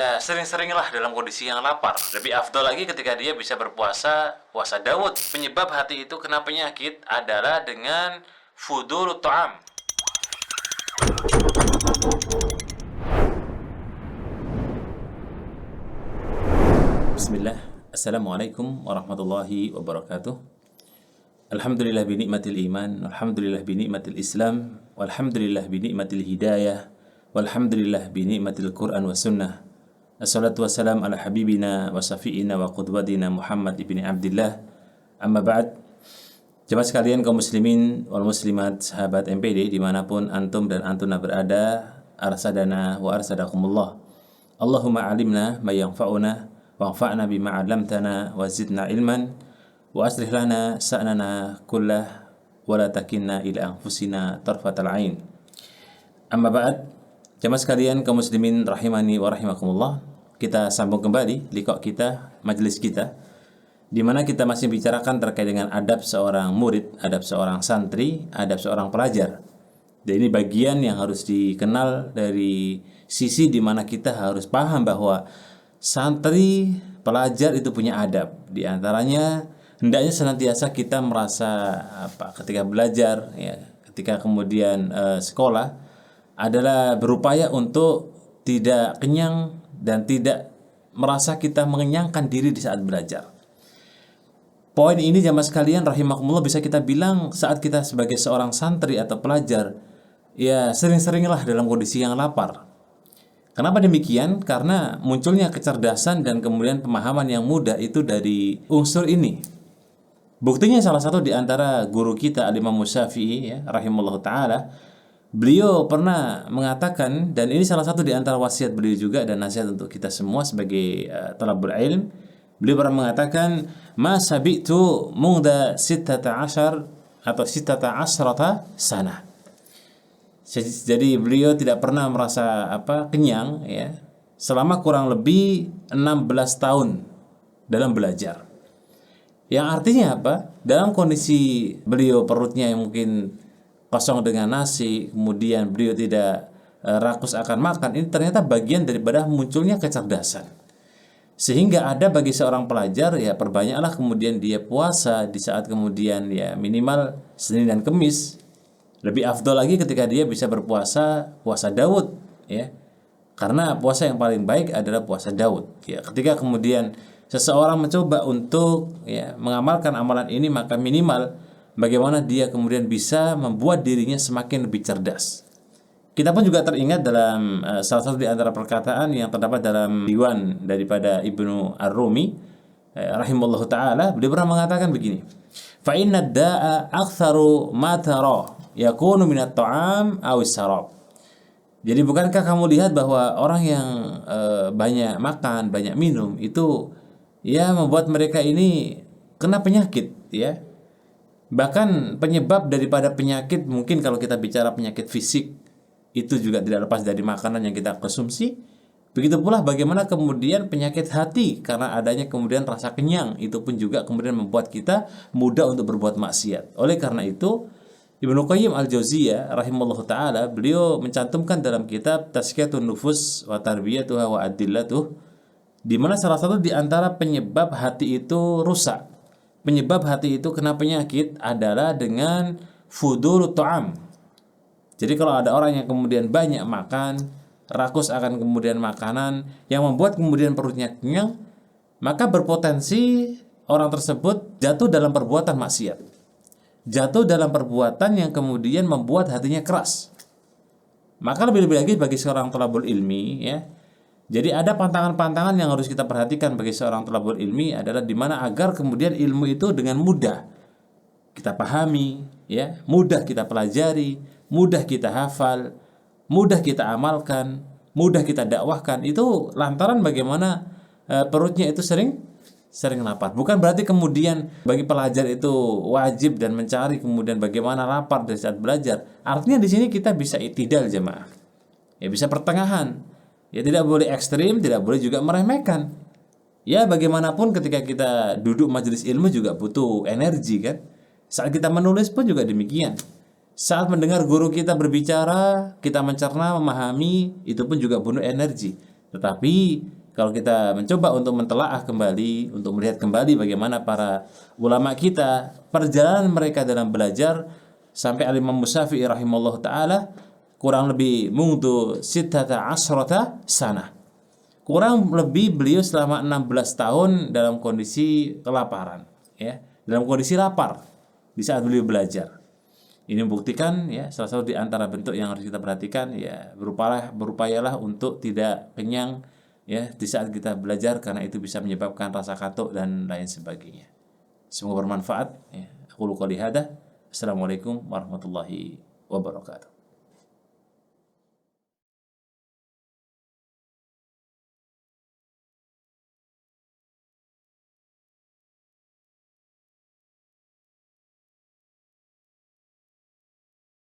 Ya, sering-seringlah dalam kondisi yang lapar. Lebih afdol lagi ketika dia bisa berpuasa, puasa Daud. Penyebab hati itu kena penyakit adalah dengan fudul ta'am. Bismillah. Assalamualaikum warahmatullahi wabarakatuh. Alhamdulillah bi ni'matil iman, alhamdulillah bi ni'matil Islam, walhamdulillah bi ni'matil hidayah, walhamdulillah bi ni'matil Qur'an wa sunnah. Assalatu wassalam ala habibina wa safiina wa qudwatina Muhammad ibni Abdillah. Amma ba'd. Jemaah sekalian kaum muslimin wal muslimat, sahabat MPD dimanapun antum dan antuna berada, arsadana wa arsadakumullah. Allahumma alimna ma yanfa'una wanfa'na bima 'allamtana wa zidna ilman wa aslih lana sa'nana kullah wa la takilna ila anfusina tarfatal ain. Amma ba'd. Jemaah sekalian kaum muslimin rahimani wa rahimakumullah. Kita sambung kembali liqa kita, majelis kita, di mana kita masih bicarakan terkait dengan adab seorang murid, adab seorang santri, adab seorang pelajar. Dan ini bagian yang harus dikenal dari sisi di mana kita harus paham bahwa santri, pelajar itu punya adab. Di antaranya hendaknya senantiasa kita merasa ketika belajar, ya, ketika kemudian sekolah adalah berupaya untuk tidak kenyang dan tidak merasa kita mengenyangkan diri di saat belajar. Poin ini jamaah sekalian rahimakumullah bisa kita bilang saat kita sebagai seorang santri atau pelajar, ya sering-seringlah dalam kondisi yang lapar. Kenapa demikian? Karena munculnya kecerdasan dan kemudian pemahaman yang mudah itu dari unsur ini. Buktinya salah satu di antara guru kita Al-Imam Syafi'i, ya, rahimahullah ta'ala, beliau pernah mengatakan, dan ini salah satu di antara wasiat beliau juga dan nasihat untuk kita semua sebagai talabul ilm. Beliau pernah mengatakan, "Ma sabitu mungda sittata ashar atau sittata asrata sana." Jadi beliau tidak pernah merasa kenyang, ya, selama kurang lebih 16 tahun dalam belajar. Yang artinya apa? Dalam kondisi beliau perutnya yang mungkin kosong dengan nasi, kemudian beliau tidak rakus akan makan, ini ternyata bagian daripada munculnya kecerdasan. Sehingga ada bagi seorang pelajar, ya perbanyaklah kemudian dia puasa di saat kemudian ya minimal Senin dan Kemis. Lebih afdol lagi ketika dia bisa berpuasa puasa Daud, ya. Karena puasa yang paling baik adalah puasa Daud. Ya, ketika kemudian seseorang mencoba untuk ya mengamalkan amalan ini, maka minimal bagaimana dia kemudian bisa membuat dirinya semakin lebih cerdas. Kita pun juga teringat dalam salah satu di antara perkataan yang terdapat dalam diwan daripada Ibnu Ar-Rumi rahimallahu taala, beliau pernah mengatakan begini, "Fa inna da'a aktsaru ma tara yakunu minat ta'am aw sarab." Jadi bukankah kamu lihat bahwa orang yang banyak makan, banyak minum itu ya membuat mereka ini kena penyakit, ya. Bahkan penyebab daripada penyakit, mungkin kalau kita bicara penyakit fisik, itu juga tidak lepas dari makanan yang kita konsumsi. Begitu pula bagaimana kemudian penyakit hati karena adanya kemudian rasa kenyang, itu pun juga kemudian membuat kita mudah untuk berbuat maksiat. Oleh karena itu Ibnu Qayyim Al-Jauziyah rahimahullah ta'ala, beliau mencantumkan dalam kitab Tazkiyatun Nufus wa Tarbiyatuha wa Adillatuh, di mana salah satu di antara penyebab hati itu rusak, penyebab hati itu kena penyakit adalah dengan fudul ta'am. Jadi kalau ada orang yang kemudian banyak makan, rakus akan kemudian makanan yang membuat kemudian perutnya kenyang, maka berpotensi orang tersebut jatuh dalam perbuatan maksiat, jatuh dalam perbuatan yang kemudian membuat hatinya keras. Maka lebih-lebih lagi bagi seorang thalabul ilmi, ya. Jadi ada pantangan-pantangan yang harus kita perhatikan bagi seorang thalabul ilmi adalah di mana agar kemudian ilmu itu dengan mudah kita pahami, ya, mudah kita pelajari, mudah kita hafal, mudah kita amalkan, mudah kita dakwahkan. Itu lantaran bagaimana perutnya itu sering lapar. Bukan berarti kemudian bagi pelajar itu wajib dan mencari kemudian bagaimana lapar dari saat belajar. Artinya di sini kita bisa i'tidal jemaah. Ya, bisa pertengahan. Ya, tidak boleh ekstrim, tidak boleh juga meremehkan. Ya, bagaimanapun ketika kita duduk majelis ilmu juga butuh energi, kan? Saat kita menulis pun juga demikian. Saat mendengar guru kita berbicara, kita mencerna, memahami, itu pun juga butuh energi. Tetapi kalau kita mencoba untuk mentelaah kembali, untuk melihat kembali bagaimana para ulama kita, perjalanan mereka dalam belajar, sampai Al-Imam Syafi'i rahimahullah ta'ala kurang lebih mundu sittata asrata sana. Kurang lebih beliau selama 16 tahun dalam kondisi kelaparan, ya, dalam kondisi lapar di saat beliau belajar. Ini membuktikan, ya, salah satu di antara bentuk yang harus kita perhatikan, ya, berupayalah untuk tidak kenyang, ya, di saat kita belajar, karena itu bisa menyebabkan rasa kantuk dan lain sebagainya. Semoga bermanfaat, ya. Aku qouli hadza. Assalamualaikum warahmatullahi wabarakatuh.